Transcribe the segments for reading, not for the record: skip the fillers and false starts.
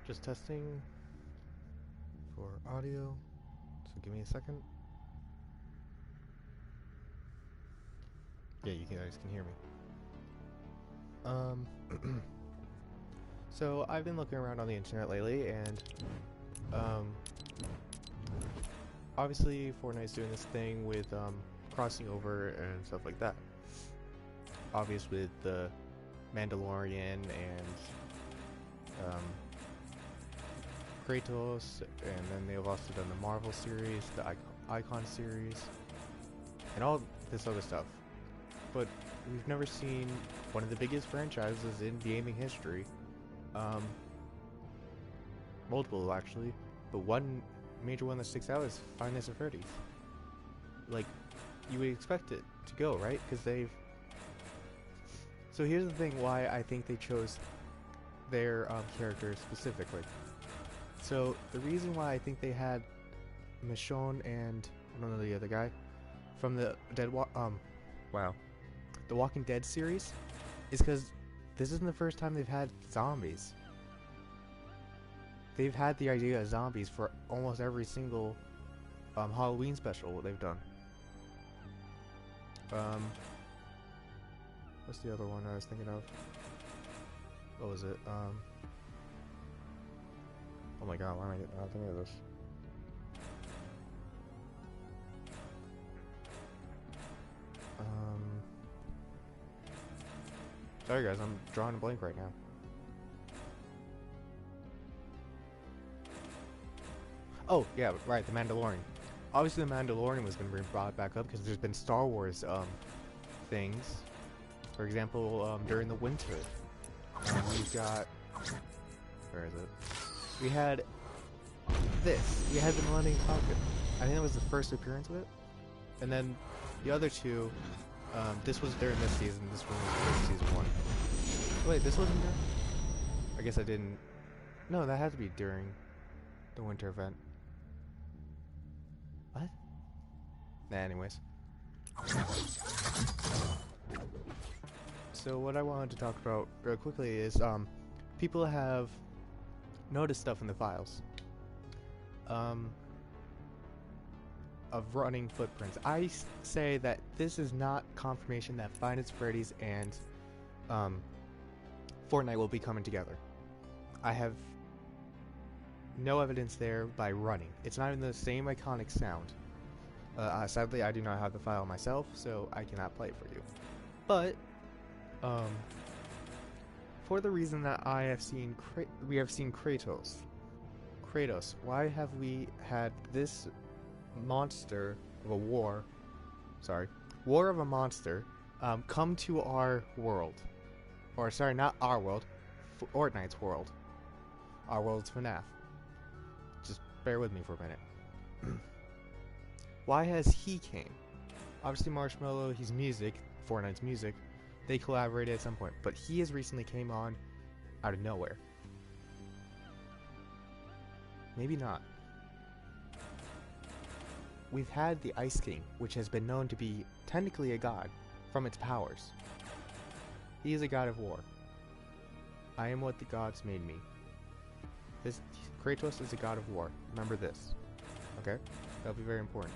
Just testing for audio. So give me a second. Yeah, you guys can hear me. Um, so I've been looking around on the internet lately, and um, obviously Fortnite's doing this thing with crossing over and stuff like that. Obvious with the Mandalorian and Kratos, and then they've also done the Marvel series, the Icon series, and all this other stuff. But we've never seen one of the biggest franchises in gaming history. Multiple actually, but one major one that sticks out is Five Nights at Freddy's. Like, you would expect it to go, right? Because they've... So here's the thing why I think they chose their characters specifically. So the reason why I think they had Michonne and I don't know the other guy from the the Walking Dead series is because this isn't the first time they've had zombies. They've had the idea of zombies for almost every single Halloween special they've done. What's the other one I was thinking of? What was it? Oh my god, why am I not thinking of this? Sorry guys, I'm drawing a blank right now. Oh, yeah, right, The Mandalorian. Obviously The Mandalorian was been brought back up because there's been Star Wars things. For example, during the winter, we've got... Where is it? We had this. We had the Millennium Falcon. I think that was the first appearance of it. And then the other two, this was during this season, this one was during season 1. Wait, this wasn't during? I guess I didn't... No, that had to be during the winter event. What? Nah, anyways. So what I wanted to talk about real quickly is, people have noticed stuff in the files. Of running footprints. I say that this is not confirmation that Five Nights at Freddy's and Fortnite will be coming together. I have no evidence there by running. It's not even the same iconic sound. Sadly, I do not have the file myself, so I cannot play it for you. But for the reason that we have seen Kratos. Kratos, why have we had this monster of a war of a monster come to our world, or sorry, not our world, Fortnite's world. Our world's FNAF. Just bear with me for a minute. Why has he came? Obviously Marshmello, he's music, Fortnite's music. They collaborated at some point, but he has recently came on out of nowhere. Maybe not. We've had the Ice King, which has been known to be technically a god from its powers. He is a god of war. I am what the gods made me. Kratos is a god of war. Remember this. Okay? That'll be very important.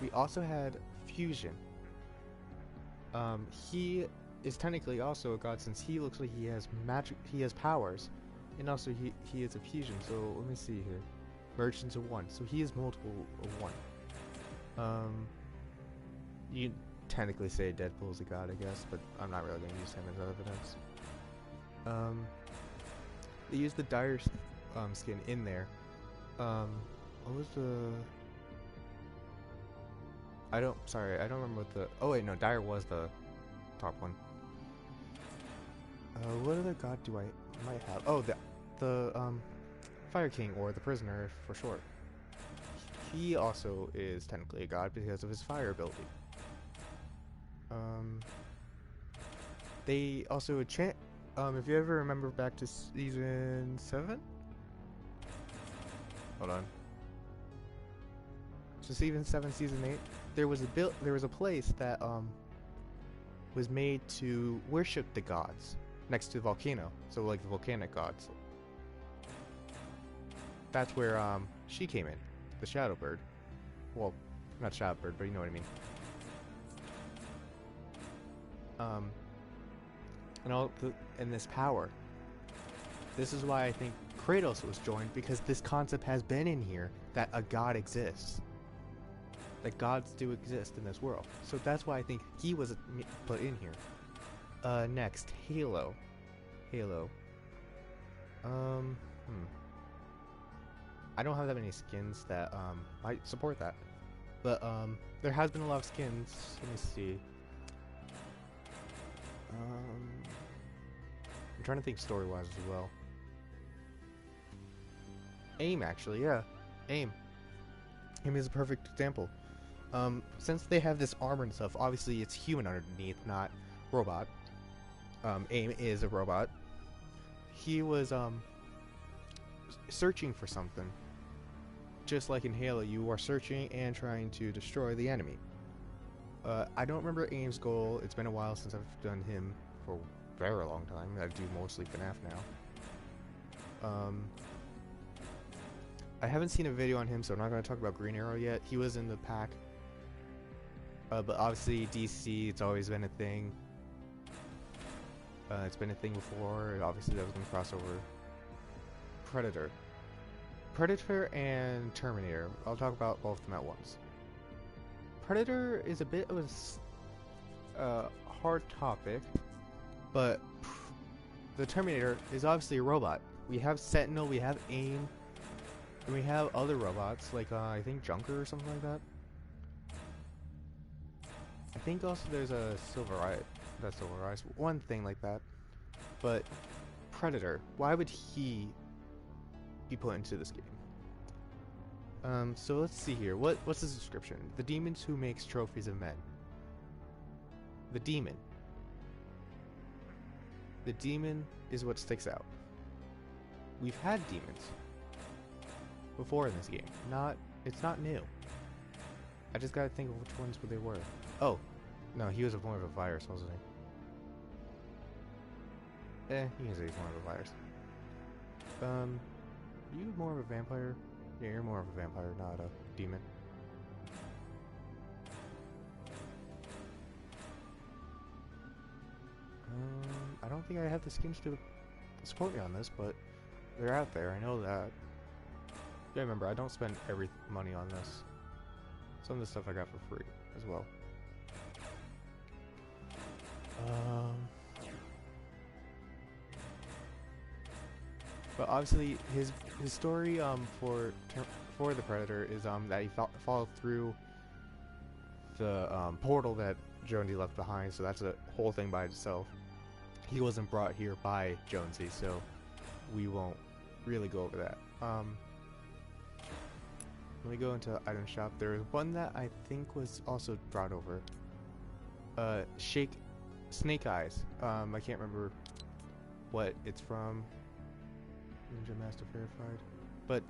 We also had Fusion. He is technically also a god since he looks like he has he has powers. And also he is a fusion, so let me see here. Merged into one. So he is multiple of one. You technically say Deadpool is a god, I guess, but I'm not really going to use him as evidence. They used the Dire skin in there. What was the... I don't remember what the... Oh wait, no, Dire was the top one. What other god do I might have? Oh, the Fire King, or the Prisoner for short. He also is technically a god because of his fire ability. They also enchant. If you ever remember back to season 7, hold on. So season 7, season 8, there was a place that was made to worship the gods next to the volcano. So like the volcanic gods. that's where she came in, the Shadow Bird. Well, not Shadow Bird, but you know what I mean. And this power. This is why I think Kratos was joined, because this concept has been in here that a god exists. That gods do exist in this world. So that's why I think he was put in here. Next, Halo. Halo. I don't have that many skins that might support that. But there has been a lot of skins. Let me see. I'm trying to think story-wise as well. AIM, actually, yeah. AIM. AIM is a perfect example. Since they have this armor and stuff, obviously it's human underneath, not robot. AIM is a robot. He was searching for something. Just like in Halo, you are searching and trying to destroy the enemy. I don't remember AIM's goal. It's been a while since I've done him for a very long time. I do mostly FNAF now. I haven't seen a video on him, so I'm not going to talk about Green Arrow yet. He was in the pack. But obviously DC, it's always been a thing. It's been a thing before. Obviously that was going to cross over. Predator. Predator and Terminator. I'll talk about both of them at once. Predator is a bit of a hard topic, but the Terminator is obviously a robot. We have Sentinel, we have AIM, and we have other robots like I think Junker or something like that. I think also there's a Silver Eyes, one thing like that. But Predator, why would he be put into this game? So let's see here. What's his description? The demons who makes trophies of men. The demon. The demon is what sticks out. We've had demons before in this game. It's not new. I just gotta think of which ones they were. Oh, no, he was more of a virus, wasn't he? You can say he's more of a virus. Are you more of a vampire? Yeah, you're more of a vampire, not a demon. I don't think I have the skins to support me on this, but they're out there. I know that. Yeah, remember, I don't spend every money on this. Some of the stuff I got for free as well. But obviously, his story for the Predator is that he followed through the portal that Jonesy left behind. So that's a whole thing by itself. He wasn't brought here by Jonesy, so we won't really go over that. Let me go into item shop. There was one that I think was also brought over. Snake Eyes. I can't remember what it's from. Ninja Master Verified. But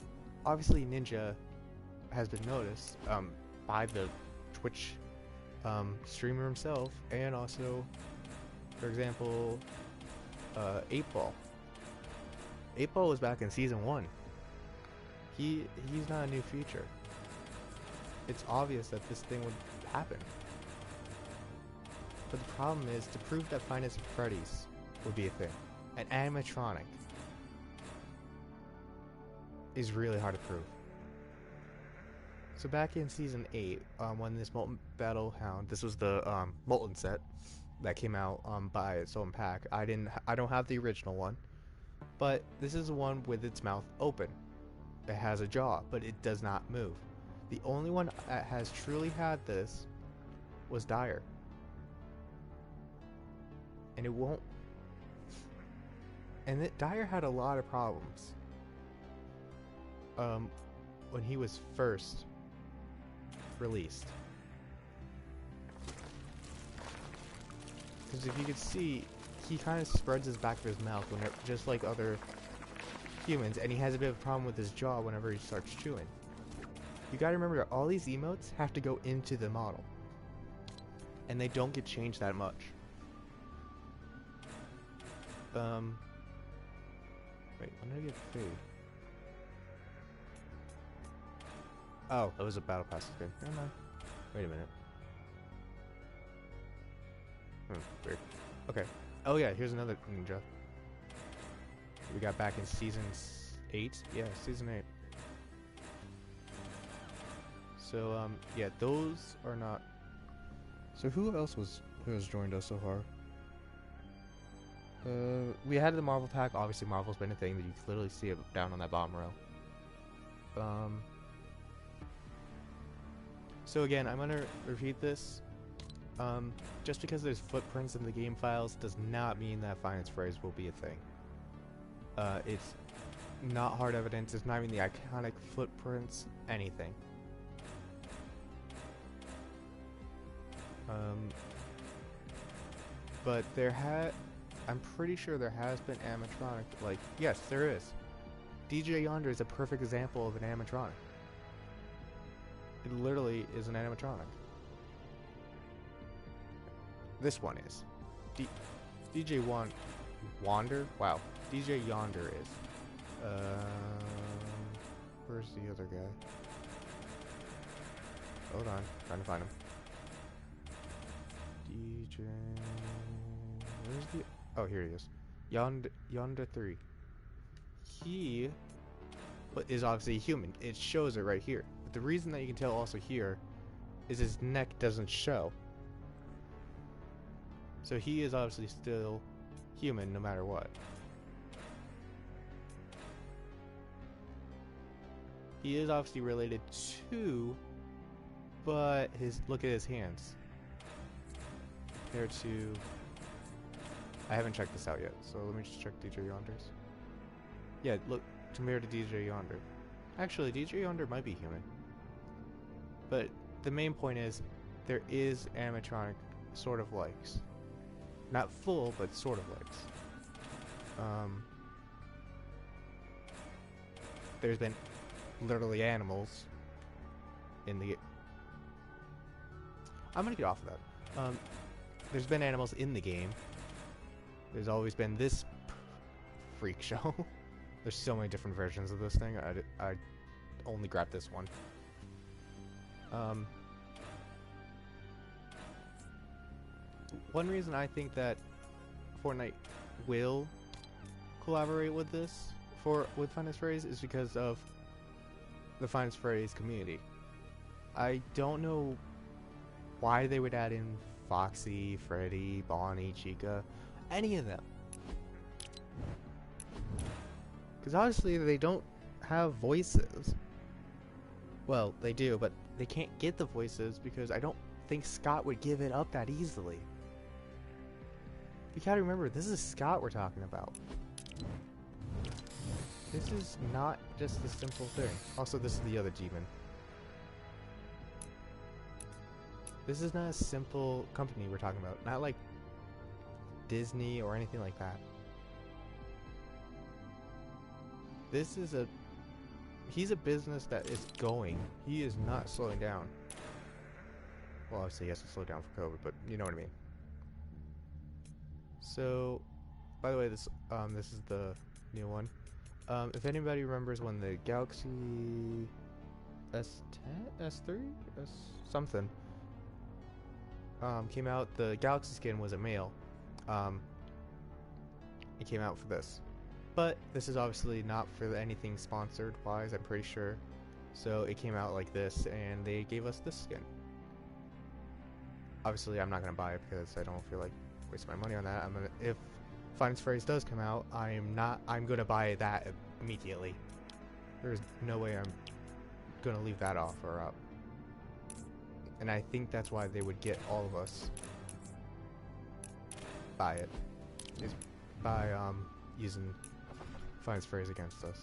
obviously Ninja has been noticed by the Twitch streamer himself, and also, for example, 8Ball. 8Ball was back in season 1. He's not a new feature. It's obvious that this thing would happen. But the problem is, to prove that Five Nights at Freddy's would be a thing, an animatronic is really hard to prove. So back in season 8, when this Molten Battle Hound, this was the Molten set that came out by its own pack. I don't have the original one, but this is the one with its mouth open. It has a jaw, but it does not move. The only one that has truly had this was Dyer, and it won't. And Dyer had a lot of problems when he was first released. Because if you could see, he kind of spreads his back of his mouth whenever, just like other humans, and he has a bit of a problem with his jaw whenever he starts chewing. You gotta remember that all these emotes have to go into the model, and they don't get changed that much. Wait, when did I get food? Oh, it was a battle pass skin. Never mind. Wait a minute. Weird. Okay. Oh yeah, here's another ninja. We got back in season 8. Yeah, season 8. So yeah, those are not. So who else has joined us so far? We had the Marvel pack. Obviously, Marvel's been a thing that you can literally see it down on that bottom row. So again, I'm gonna repeat this. Just because there's footprints in the game files does not mean that Finance Phrase will be a thing. It's not hard evidence. It's not even the iconic footprints. Anything. But I'm pretty sure there has been animatronic. Like, yes, there is. DJ Yonder is a perfect example of an animatronic. It literally is an animatronic. This one is. DJ Wander? Wow. DJ Yonder is. Where's the other guy? Hold on. Trying to find him. DJ... Where's the... Oh, here he is. Yonder 3. He is obviously a human. It shows it right here. But the reason that you can tell also here is his neck doesn't show. So he is obviously still human no matter what. He is obviously related to, but look at his hands. Compared to, I haven't checked this out yet, so let me just check DJ Yonder's. Yeah, look, compared to DJ Yonder. Actually, DJ Yonder might be human. But the main point is, there is animatronic sort of legs. Not full, but sort of legs. There's been literally animals in the... I'm gonna get off of that. There's been animals in the game. There's always been this freak show. There's so many different versions of this thing. I only grabbed this one. One reason I think that Fortnite will collaborate with this with Finance Phrase is because of the Finance Phrase community. I don't know why they would add in Foxy, Freddy, Bonnie, Chica, any of them. Because obviously they don't have voices. Well, they do, but they can't get the voices because I don't think Scott would give it up that easily. You gotta remember, this is Scott we're talking about. This is not just a simple thing. Also, this is the other demon. This is not a simple company we're talking about. Not like Disney or anything like that. This is he's a business that is going. He is not slowing down. Well, obviously he has to slow down for COVID, but you know what I mean. So, by the way, this is the new one. If anybody remembers when the Galaxy S10, S3, something came out, the Galaxy skin was a male. It came out for this. But this is obviously not for anything sponsored wise, I'm pretty sure. So it came out like this, and they gave us this skin. Obviously, I'm not gonna buy it because I don't feel like wasting my money on that. If Finance Phrase does come out, I'm gonna buy that immediately. There's no way I'm gonna leave that offer up. And I think that's why they would get all of us buy it. Is by using Finance Phrase against us.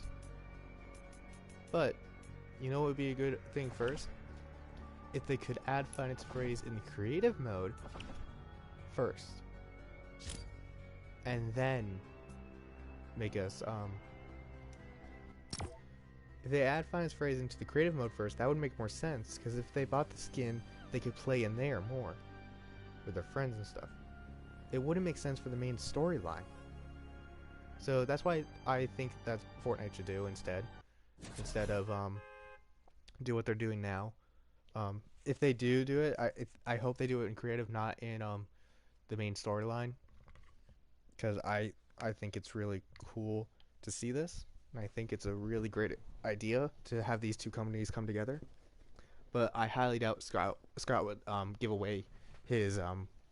But you know what would be a good thing first? If they could add Finance Phrase in the creative mode first. And then make us if they add Finance Phrase into the creative mode first, that would make more sense, because if they bought the skin, they could play in there more with their friends and stuff. It wouldn't make sense for the main storyline. So that's why I think that's Fortnite should do instead of do what they're doing now. If they do it, I hope they do it in creative, not in the main storyline, because I think it's really cool to see this, and I think it's a really great idea to have these two companies come together. But I highly doubt Scott would give away his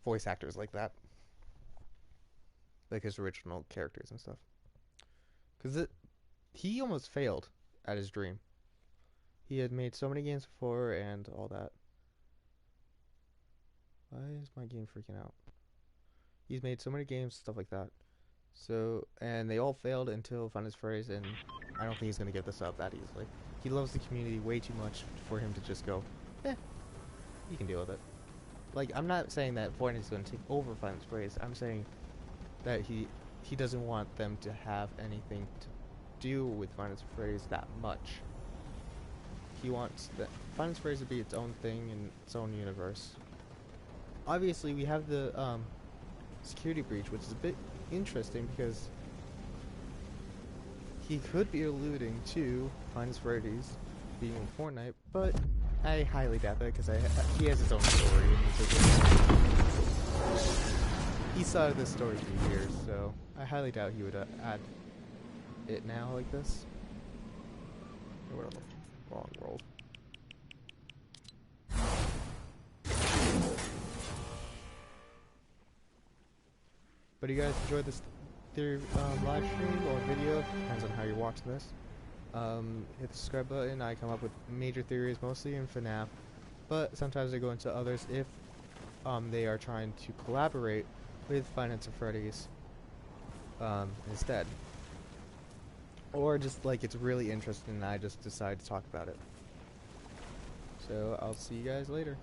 voice actors like that, like his original characters and stuff, because he almost failed at his dream. He had made so many games before and all that. Why is my game freaking out? He's made so many games, stuff like that. So, and they all failed until Finance Phrase, and I don't think he's gonna give this up that easily. He loves the community way too much for him to just go, eh, you can deal with it. Like, I'm not saying that Fortnite is gonna take over Finance Phrase. I'm saying that he doesn't want them to have anything to do with Finance Phrase that much. He wants the Finance Phrase to be its own thing in its own universe. Obviously, we have the security breach, which is a bit interesting because he could be alluding to Finance Freddy's being in Fortnite, but I highly doubt that because he has his own story. He started this story for years, so I highly doubt he would add it now like this. We're on the wrong world. But you guys enjoyed this live stream or video? Depends on how you're watching this. Hit the subscribe button. I come up with major theories, mostly in FNAF, but sometimes I go into others if they are trying to collaborate with Finance of Freddy's instead. Or just like it's really interesting and I just decide to talk about it. So I'll see you guys later.